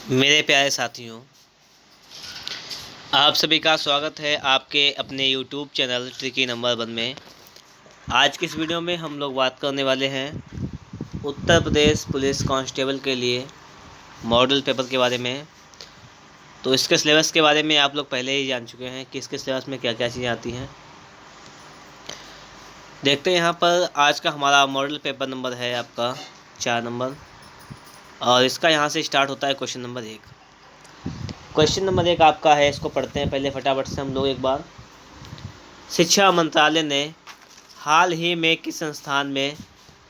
मेरे प्यारे साथियों, आप सभी का स्वागत है आपके अपने YouTube चैनल ट्रिकी नंबर 1 में। आज की इस वीडियो में हम लोग बात करने वाले हैं उत्तर प्रदेश पुलिस कांस्टेबल के लिए मॉडल पेपर के बारे में। तो इसके सिलेबस के बारे में आप लोग पहले ही जान चुके हैं कि इसके सिलेबस में क्या क्या चीज़ें आती हैं। देखते हैं यहाँ पर आज का हमारा मॉडल पेपर नंबर है आपका 4 नंबर, और इसका यहाँ से स्टार्ट होता है क्वेश्चन नंबर 1। क्वेश्चन नंबर 1 आपका है, इसको पढ़ते हैं पहले फटाफट से हम लोग एक बार। शिक्षा मंत्रालय ने हाल ही में किस संस्थान में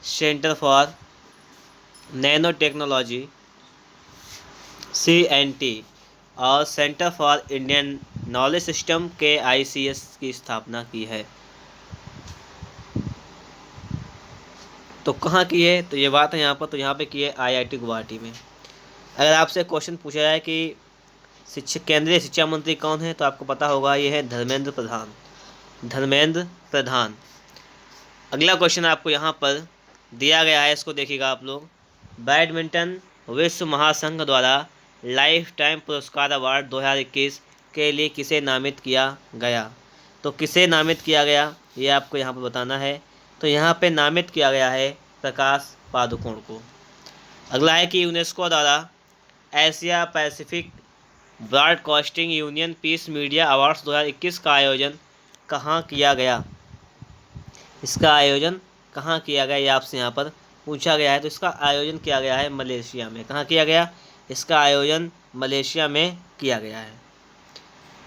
centre for nano technology CNT और centre for Indian knowledge system KICS की स्थापना की है? तो कहाँ की है? तो ये बात है यहाँ पर, तो यहाँ पे की है IIT गुवाहाटी में। अगर आपसे क्वेश्चन पूछा जाए कि केंद्रीय शिक्षा मंत्री कौन है, तो आपको पता होगा ये है धर्मेंद्र प्रधान। अगला क्वेश्चन आपको यहाँ पर दिया गया है, इसको देखिएगा आप लोग। बैडमिंटन विश्व महासंघ द्वारा लाइफ टाइम पुरस्कार अवार्ड 2021 के लिए किसे नामित किया गया? तो किसे नामित किया गया ये आपको यहाँ पर बताना है। तो यहाँ पे नामित किया गया है प्रकाश पादुकोण को। अगला है कि यूनेस्को द्वारा Asia Pacific broadcasting union peace media awards 2021 का आयोजन कहाँ किया गया? इसका आयोजन कहाँ किया गया ये आपसे यहाँ पर पूछा गया है। तो इसका आयोजन किया गया है मलेशिया में। कहाँ किया गया? इसका आयोजन मलेशिया में किया गया है।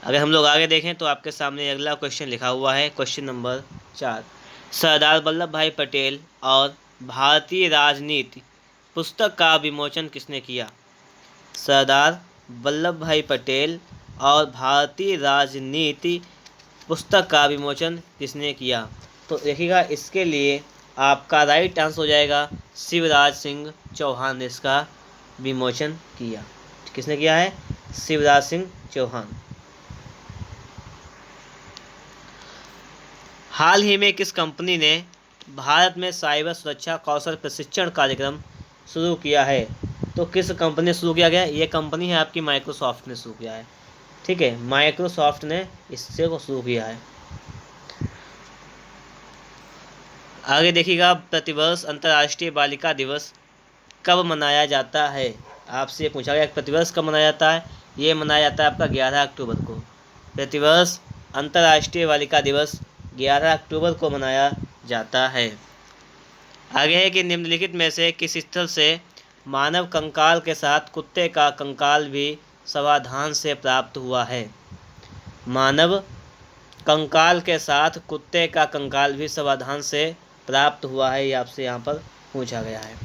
अगर हम लोग आगे देखें तो आपके सामने अगला क्वेश्चन लिखा हुआ है, क्वेश्चन नंबर 4। सरदार वल्लभ भाई पटेल और भारतीय राजनीति पुस्तक का विमोचन किसने किया? सरदार वल्लभ भाई पटेल और भारतीय राजनीति पुस्तक का विमोचन किसने किया? तो देखिएगा, इसके लिए आपका राइट आंसर हो जाएगा शिवराज सिंह चौहान ने इसका विमोचन किया। किसने किया है? शिवराज सिंह चौहान। हाल ही में किस कंपनी ने भारत में साइबर सुरक्षा कौशल प्रशिक्षण कार्यक्रम शुरू किया है? तो किस कंपनी ने शुरू किया गया? ये कंपनी है आपकी माइक्रोसॉफ्ट ने शुरू किया है। ठीक है, माइक्रोसॉफ्ट ने इससे को शुरू किया है। आगे देखिएगा, प्रतिवर्ष अंतर्राष्ट्रीय बालिका दिवस कब मनाया जाता है? आपसे पूछा गया प्रतिवर्ष कब मनाया जाता है। ये मनाया जाता है आपका 11 अक्टूबर को। प्रतिवर्ष अंतर्राष्ट्रीय बालिका दिवस 11 अक्टूबर को मनाया जाता है। आगे है कि निम्नलिखित में से किस स्थल से मानव कंकाल के साथ कुत्ते का कंकाल भी समाधान से प्राप्त हुआ है? मानव कंकाल के साथ कुत्ते का कंकाल भी समाधान से प्राप्त हुआ है, ये आपसे यहाँ पर पूछा गया है।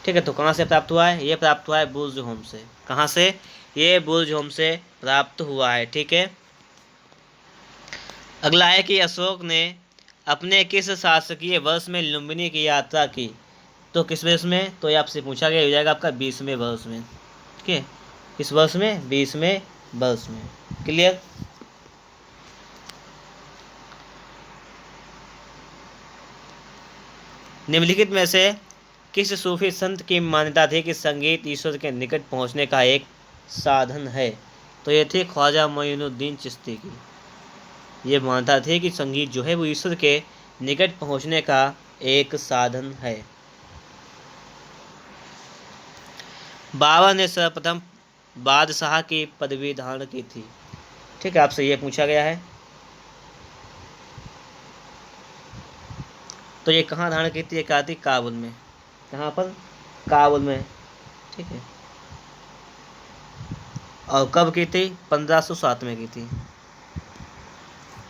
ठीक है, तो कहाँ से प्राप्त हुआ है? ये प्राप्त हुआ है बुर्ज होम से। कहाँ से? ये बुर्ज होम से प्राप्त हुआ है। ठीक है, अगला है कि अशोक ने अपने किस शासकीय वर्ष में लुम्बिनी की यात्रा की? तो किस वर्ष में? तो ये आपसे पूछा गया, हो जाएगा आपका 20वें वर्ष में। ठीक है, किस वर्ष में? 20वें वर्ष में। क्लियर? निम्नलिखित में से किस सूफी संत की मान्यता थी कि संगीत ईश्वर के निकट पहुंचने का एक साधन है? तो ये थी ख्वाजा मोइनुद्दीन चिश्ती की। ये मानता थे कि संगीत जो है वो ईश्वर के निकट पहुंचने का एक साधन है। बाबर ने सर्वप्रथम बादशाह की पदवी धारण की थी। ठीक है, आपसे ये पूछा गया है। तो ये कहाँ धारण की थी? ये कहा थी काबुल में। कहाँ पर? काबुल में। ठीक है, और कब की थी? 1507 में की थी।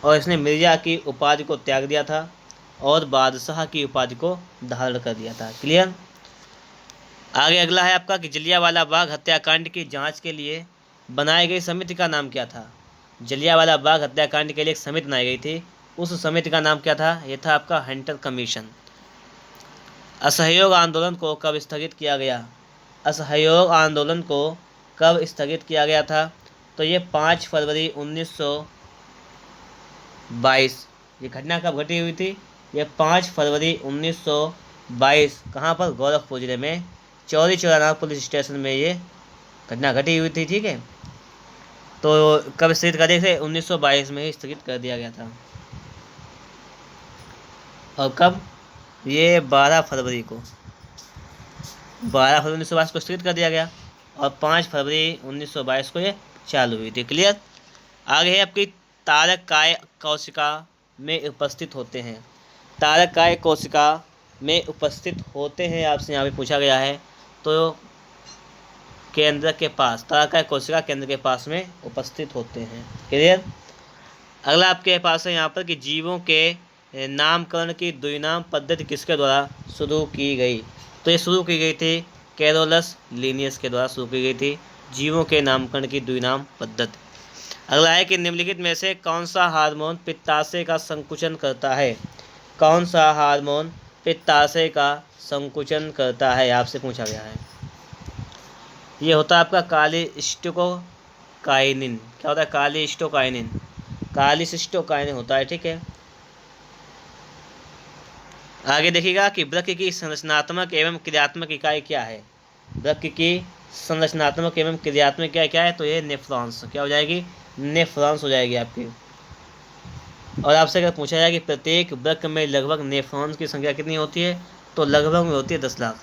और इसने मिर्जा की उपाधि को त्याग दिया था और बादशाह की उपाधि को धारण कर दिया था। क्लियर? आगे अगला है आपका कि जलियांवाला बाग हत्याकांड की जांच के लिए बनाई गई समिति का नाम क्या था? जलियांवाला बाग हत्याकांड के लिए एक समिति बनाई गई थी, उस समिति का नाम क्या था? यह था आपका हंटर कमीशन। असहयोग आंदोलन को कब स्थगित किया गया? असहयोग आंदोलन को कब स्थगित किया गया था? तो ये 5 फरवरी 1922। ये घटना कब घटी हुई थी? ये 5 फरवरी 1922। कहाँ पर? गोरखपुर जिले में चौरी चौरा पुलिस स्टेशन में ये घटना घटी हुई थी, ठीक है। तो कब स्थगित कर दिए थे? 1922 में ही स्थगित कर दिया गया था। और कब? ये 12 फरवरी 1922 को स्थगित कर दिया गया, और 5 फरवरी 1922 को ये चालू हुई थी। क्लियर। आगे है आपकी तारक काय कोशिका में उपस्थित होते हैं। तारक काय कोशिका में उपस्थित होते हैं, आपसे यहाँ पे पूछा गया है। तो केंद्र के पास, तारक काय कोशिका केंद्र के पास में उपस्थित होते हैं। क्लियर। अगला आपके पास है यहाँ पर कि जीवों के नामकरण की द्विनाम पद्धति किसके द्वारा शुरू की गई? तो ये शुरू की गई थी कैरोलस लिनियस के द्वारा शुरू की गई थी, जीवों के नामकरण की द्विनाम पद्धति। अगला है कि निम्नलिखित में से कौन सा हार्मोन पित्ताशय का संकुचन करता है? कौन सा हार्मोन पित्ताशय का संकुचन करता है, आपसे पूछा गया है। ये होता है आपका कालिस्टोकाइनिन। क्या होता है? कालिस्टोकाइनिन। कालिसिस्टोकाइनिन होता है, ठीक है। आगे देखिएगा कि वृक्क की संरचनात्मक एवं क्रियात्मक इकाई क्या है? वृक्क की संरचनात्मक एवं क्रियात्मक इकाई क्या है? तो ये नेफ्रॉन्स। क्या हो जाएगी? नेफ्रॉन्स हो जाएगी आपकी। और आपसे अगर पूछा जाए कि प्रत्येक वृक्क में लगभग नेफ्रॉन्स की संख्या कितनी होती है, तो लगभग में होती है 10 लाख।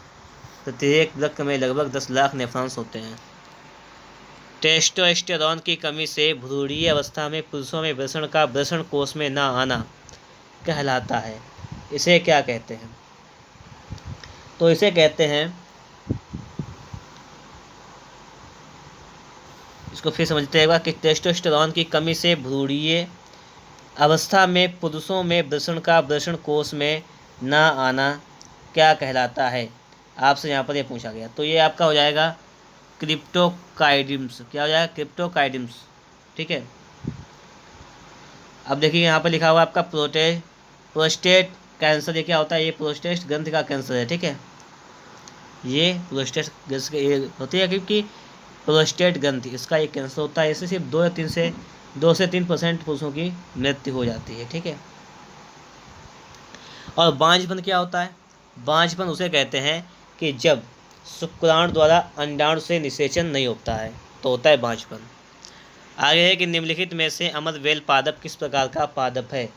प्रत्येक वृक्क में लगभग 10 लाख नेफ्रॉन्स होते हैं। टेस्टोस्टेरोन की कमी से भ्रूणीय अवस्था में पुरुषों में वृषण का वृषण कोष में न आना कहलाता है। इसे क्या कहते हैं? तो इसे कहते हैं, इसको फिर समझते हैं कि टेस्टोस्टेरोन की कमी से भ्रूणीय अवस्था में पुरुषों में वृषण का वृषण कोष में न आना क्या कहलाता है? आपसे यहाँ पर ये पूछा गया। तो ये आपका हो जाएगा क्रिप्टोकाइडिम्स। क्या हो जाएगा? क्रिप्टोकाइडिम्स, ठीक है। अब देखिए यहाँ पर लिखा हुआ आपका प्रोस्टेट कैंसर। ये क्या होता है? ये प्रोस्टेट ग्रंथि का कैंसर है, ठीक है। ये प्रोस्टेट ग्रंथि ये होती है क्योंकि प्रोस्टेट ग्रंथि इसका एक कैंसर होता है। इससे सिर्फ 2 से 3% पुरुषों की मृत्यु हो जाती है, ठीक है। और बांझपन क्या होता है? बांझपन उसे कहते हैं कि जब शुक्राणु द्वारा अंडाणु से निषेचन नहीं होता है, तो होता है बांझपन। आगे है कि निम्नलिखित में से अमरवेल पादप किस प्रकार का पादप है?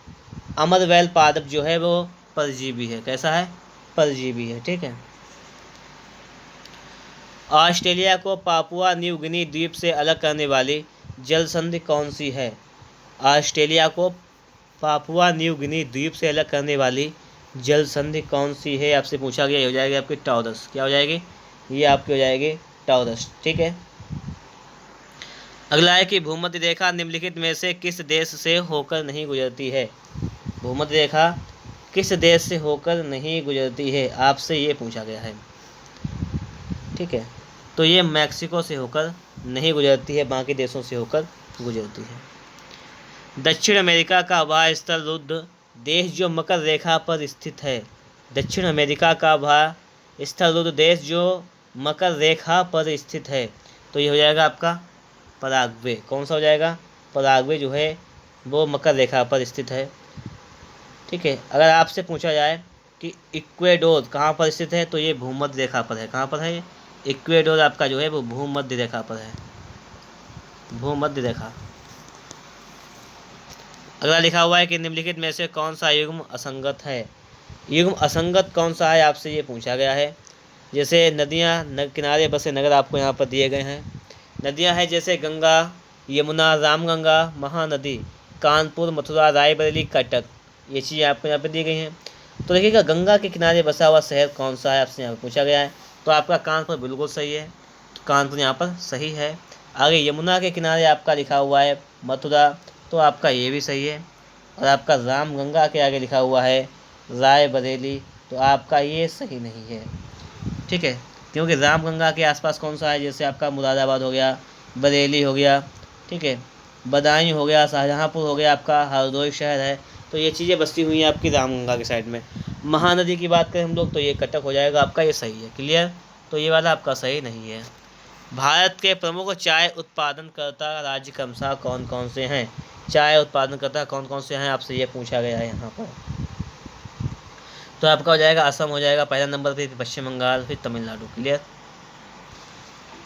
अमरवेल पादप जो है वो परजीवी है। कैसा है? परजीवी है, ठीक है। ऑस्ट्रेलिया को पापुआ न्यू गिनी द्वीप से अलग करने वाली जलसंधि कौन सी है? ऑस्ट्रेलिया को पापुआ न्यू गिनी द्वीप से अलग करने वाली जलसंधि कौन सी है, आपसे पूछा गया। ये हो जाएगी आपकी टॉरस। क्या हो जाएगी? ये आपकी हो जाएगी टॉरस, ठीक है। अगला है कि भूमध्य रेखा निम्नलिखित में से किस देश से होकर नहीं गुजरती है? भूमध्य रेखा किस देश से होकर नहीं गुजरती है, आपसे ये पूछा गया है, ठीक है। तो ये मैक्सिको से होकर नहीं गुजरती है, बाकी देशों से होकर गुजरती है। दक्षिण अमेरिका का वह स्थल रुद्ध देश जो मकर रेखा पर स्थित है। दक्षिण अमेरिका का वह स्थल रुद्ध देश जो मकर रेखा पर स्थित है, तो ये हो जाएगा आपका पराग्वे। कौन सा हो जाएगा? पराग्वे जो है वो मकर रेखा पर स्थित है, ठीक है। अगर आपसे पूछा जाए कि इक्वेडोर कहाँ पर स्थित है, तो ये भूमध्य रेखा पर है। कहाँ पर है? इक्वेडोर आपका जो है वो भूमध्य रेखा पर है, भूमध्य रेखा। अगला लिखा हुआ है कि निम्नलिखित में से कौन सा युग्म असंगत है? युग्म असंगत कौन सा है, आपसे ये पूछा गया है। जैसे नदियाँ किनारे बसे नगर आपको यहाँ पर दिए गए हैं। नदियाँ हैं जैसे गंगा, यमुना, रामगंगा, महानदी, कानपुर, मथुरा, रायबरेली, कटक। ये चीज़ें आपको यहाँ पर दी गई हैं। तो देखिएगा गंगा के किनारे बसा हुआ शहर कौन सा है, आपसे यहाँ पर पूछा गया है। तो आपका कानपुर बिल्कुल सही है, तो कानपुर यहाँ पर सही है। आगे यमुना के किनारे आपका लिखा हुआ है मथुरा, तो आपका ये भी सही है। और आपका रामगंगा के आगे लिखा हुआ है रायबरेली, तो आपका ये सही नहीं है, ठीक है। क्योंकि रामगंगा के आसपास कौन सा है? जैसे आपका मुरादाबाद हो गया, बरेली हो गया, ठीक है, बदायूं हो गया, शाहजहाँपुर हो गया, आपका हरदोई शहर है। तो ये चीज़ें बसी हुई हैं आपकी रामगंगा की साइड में। महानदी की बात करें हम लोग, तो ये कटक हो जाएगा आपका, ये सही है। क्लियर। तो ये वाला आपका सही नहीं है। भारत के प्रमुख चाय उत्पादनकर्ता राज्य क्रमशः कौन कौन से हैं? चाय उत्पादनकर्ता कौन कौन से हैं, आपसे ये पूछा गया है यहाँ पर। तो आपका हो जाएगा असम हो जाएगा पहला नंबर पे, फिर पश्चिम बंगाल, फिर तमिलनाडु। क्लियर।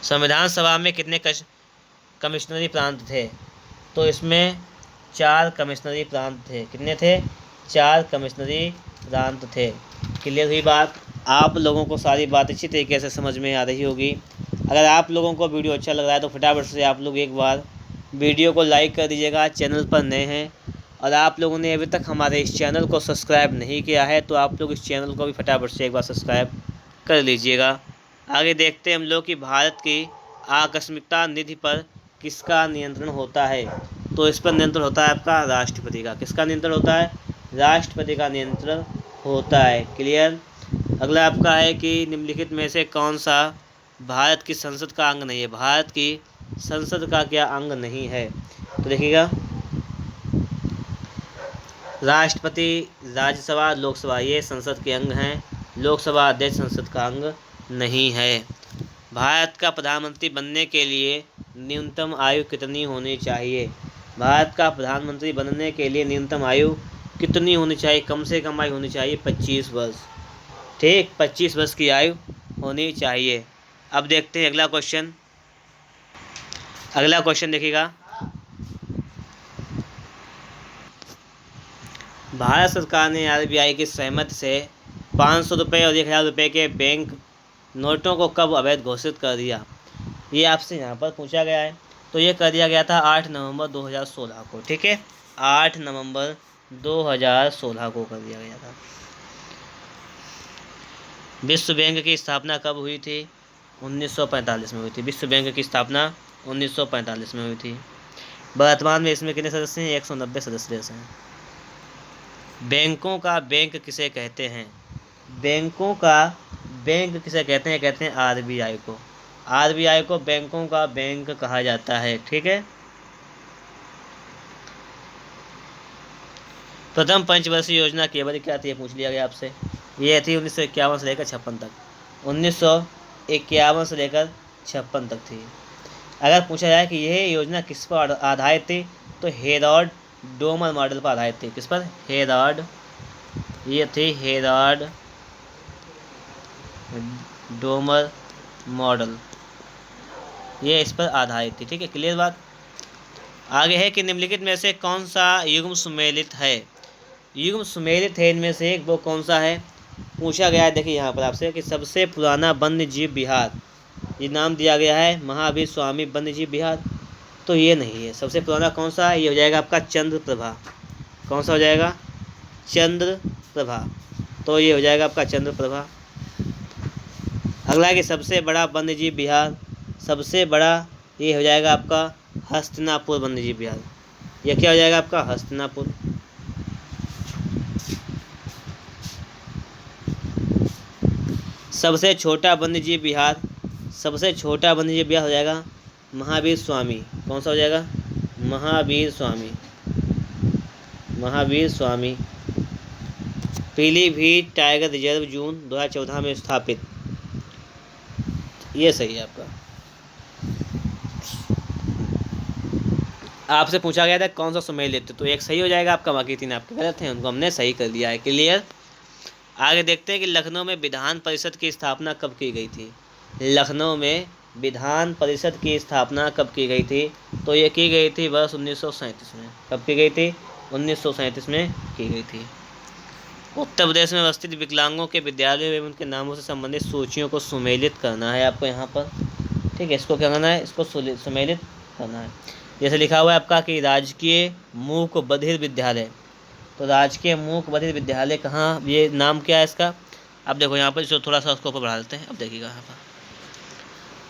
संविधान सभा में कितने कमिश्नरी प्रांत थे? तो इसमें 4 कमिश्नरी प्रांत थे। कितने थे? 4 कमिश्नरी प्रांत थे। क्लियर हुई बात? आप लोगों को सारी बात अच्छी तरीके से समझ में आ रही होगी। अगर आप लोगों को वीडियो अच्छा लग रहा है तो फटाफट से आप लोग एक बार वीडियो को लाइक कर दीजिएगा। चैनल पर नए हैं और आप लोगों ने अभी तक हमारे इस चैनल को सब्सक्राइब नहीं किया है तो आप लोग इस चैनल को भी फटाफट से एक बार सब्सक्राइब कर लीजिएगा। आगे देखते हैं हम लोग कि भारत की आकस्मिकता निधि पर किसका नियंत्रण होता है? तो इस पर नियंत्रण होता है आपका राष्ट्रपति का। किसका नियंत्रण होता है? राष्ट्रपति का नियंत्रण होता है। क्लियर? अगला आपका है कि निम्नलिखित में से कौन सा भारत की संसद का अंग नहीं है? भारत की संसद का क्या अंग नहीं है? तो देखिएगा, राष्ट्रपति, राज्यसभा, लोकसभा ये संसद के अंग हैं। लोकसभा अध्यक्ष संसद का अंग नहीं है। भारत का प्रधानमंत्री बनने के लिए न्यूनतम आयु कितनी होनी चाहिए? भारत का प्रधानमंत्री बनने के लिए न्यूनतम आयु कितनी होनी चाहिए? कम से कम आयु होनी चाहिए 25 वर्ष। ठीक, 25 वर्ष की आयु होनी चाहिए। अब देखते हैं अगला क्वेश्चन। अगला क्वेश्चन देखिएगा, भारत सरकार ने RBI की सहमति से 500 रुपये और 1000 रुपये के बैंक नोटों को कब अवैध घोषित कर दिया? ये आपसे यहाँ पर पूछा गया है। तो ये कर दिया गया था 8 नवंबर 2016 को। ठीक है, 8 नवंबर 2016 को कर दिया गया था। विश्व बैंक की स्थापना कब हुई थी? 1945 में हुई थी। विश्व बैंक की स्थापना 1945 में हुई थी। वर्तमान में इसमें कितने सदस्य हैं? 190 सदस्य हैं। बैंकों का बैंक किसे कहते हैं? बैंकों का बैंक किसे कहते हैं? कहते हैं RBI को। RBI को बैंकों का बैंक कहा जाता है। ठीक है, प्रथम पंचवर्षीय योजना केवल क्या थी? पूछ लिया गया आपसे। ये थी 1951 से लेकर 56 तक। 1951 से लेकर 56 तक थी। अगर पूछा जाए कि यह योजना किस पर आधारित थी तो हेरॉल्ड डोमर मॉडल पर आधारित थी। किस पर? हेरॉल्ड, ये थी हेरॉल्ड डोमर मॉडल, ये इस पर आधारित थी। ठीक है, क्लियर बात? आगे है कि निम्नलिखित में से कौन सा युग्म सुमेलित है? युग्म सुमेलित है इनमें से एक वो कौन सा है? पूछा गया है। देखिए यहाँ पर आपसे कि सबसे पुराना वन्य जीव विहार, ये नाम दिया गया है महावीर स्वामी वन्य जीव विहार। तो ये नहीं है। सबसे पुराना कौन सा है? ये हो जाएगा आपका चंद्रप्रभा। कौन सा हो जाएगा? चंद्रप्रभा। तो ये हो जाएगा आपका चंद्रप्रभा। अगला है कि सबसे बड़ा वन्यजीव विहार, सबसे बड़ा ये हो जाएगा आपका हस्तिनापुर वन्यजीव विहार। यह क्या हो जाएगा आपका? हस्तिनापुर। सबसे छोटा वन्यजीव विहार, सबसे छोटा वन्यजीव विहार हो जाएगा महावीर स्वामी। कौन सा हो जाएगा? महावीर स्वामी। महावीर स्वामी पीलीभीत टाइगर रिजर्व जून 2014 में स्थापित। ये सही है आपका। आपसे पूछा गया था कौन सा सुमेलित, तो एक सही हो जाएगा आपका, बाकी 3 आपके गलत हैं, उनको हमने सही कर दिया है। क्लियर? आगे देखते हैं कि लखनऊ में विधान परिषद की स्थापना कब की गई थी? लखनऊ में विधान परिषद की स्थापना कब की गई थी? तो ये की गई थी वर्ष 1937 में। कब की गई थी? 1937 में की गई थी। उत्तर प्रदेश में अवस्थित विकलांगों के विद्यालयों एवं उनके नामों से संबंधित सूचियों को सुमेलित करना है आपको यहाँ पर। ठीक है, इसको क्या करना है? इसको सुमेलित करना है। जैसे लिखा हुआ है आपका कि राजकीय मूक बधिर विद्यालय, तो राजकीय मूक बधिर विद्यालय कहाँ, ये नाम क्या है इसका? अब देखो यहाँ पर इसको थोड़ा सा उसको ऊपर बढ़ा लेते हैं। अब देखिएगा यहाँ पर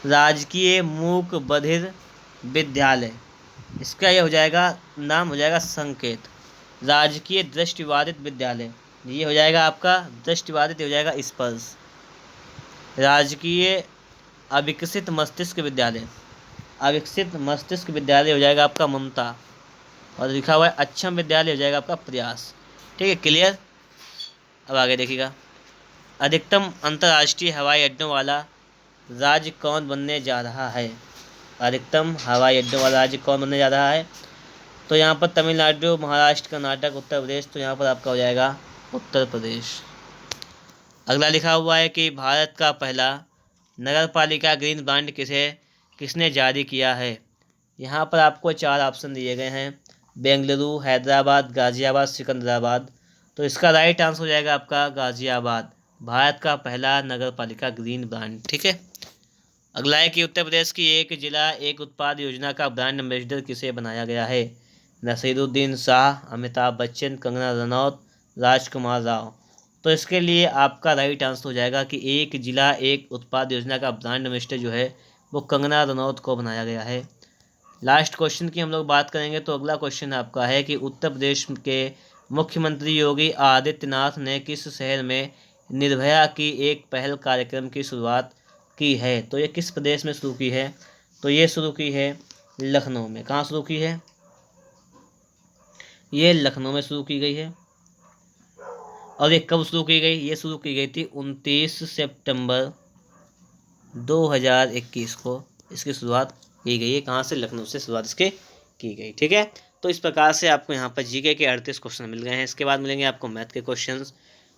राजकीय मूक बधिर विद्यालय, इसका ये हो जाएगा नाम हो जाएगा संकेत। राजकीय दृष्टिबाधित विद्यालय, ये हो जाएगा आपका दृष्टिबाधित, हो जाएगा स्पर्श। राजकीय अविकसित मस्तिष्क विद्यालय, अविकसित मस्तिष्क विद्यालय हो जाएगा आपका ममता। और लिखा हुआ है अक्षम विद्यालय हो जाएगा आपका प्रयास। ठीक है, क्लियर? अब आगे देखिएगा, अधिकतम अंतर्राष्ट्रीय हवाई अड्डों वाला राज्य कौन बनने जा रहा है? अधिकतम हवाई अड्डों वाला राज्य कौन बनने जा रहा है? तो यहाँ पर तमिलनाडु, महाराष्ट्र, कर्नाटक, उत्तर प्रदेश। तो यहाँ पर आपका हो जाएगा उत्तर प्रदेश। अगला लिखा हुआ है कि भारत का पहला नगर पालिका ग्रीन ब्रांड किसने जारी किया है? यहाँ पर आपको 4 ऑप्शन दिए गए हैं, बेंगलुरु, हैदराबाद, गाजियाबाद, सिकंदराबाद। तो इसका राइट आंसर हो जाएगा आपका गाजियाबाद, भारत का पहला नगर पालिका ग्रीन ब्रांड। ठीक है। अगला है कि उत्तर प्रदेश की एक जिला एक उत्पाद योजना का ब्रांड एम्बेसडर किसे बनाया गया है? नसीरुद्दीन शाह, अमिताभ बच्चन, कंगना रनौत, राजकुमार राव। तो इसके लिए आपका राइट आंसर हो जाएगा कि एक जिला एक उत्पाद योजना का ब्रांड एम्बेसडर जो है वो कंगना रनौत को बनाया गया है। लास्ट क्वेश्चन की हम लोग बात करेंगे तो अगला क्वेश्चन आपका है कि उत्तर प्रदेश के मुख्यमंत्री योगी आदित्यनाथ ने किस शहर में निर्भया की एक पहल कार्यक्रम की शुरुआत की है? तो ये किस प्रदेश में शुरू की है? तो ये शुरू की है लखनऊ में। कहाँ शुरू की है? ये लखनऊ में शुरू की गई है। और ये कब शुरू की गई? ये शुरू की गई थी 29 सितंबर 2021 को इसकी शुरुआत की गई है। कहाँ से? लखनऊ से शुरुआत इसके की गई। ठीक है। तो इस प्रकार से आपको यहाँ पर जीके के 38 क्वेश्चन मिल गए हैं। इसके बाद मिलेंगे आपको मैथ के क्वेश्चंस।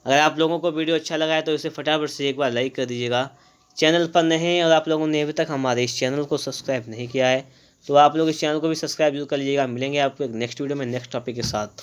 अगर आप लोगों को वीडियो अच्छा लगा है तो इसे फटाफट से एक बार लाइक कर दीजिएगा। चैनल पर नए हैं और आप लोगों ने अभी तक हमारे इस चैनल को सब्सक्राइब नहीं किया है तो आप लोग इस चैनल को भी सब्सक्राइब जरूर कर लीजिएगा। मिलेंगे आपको एक नेक्स्ट वीडियो में नेक्स्ट टॉपिक के साथ।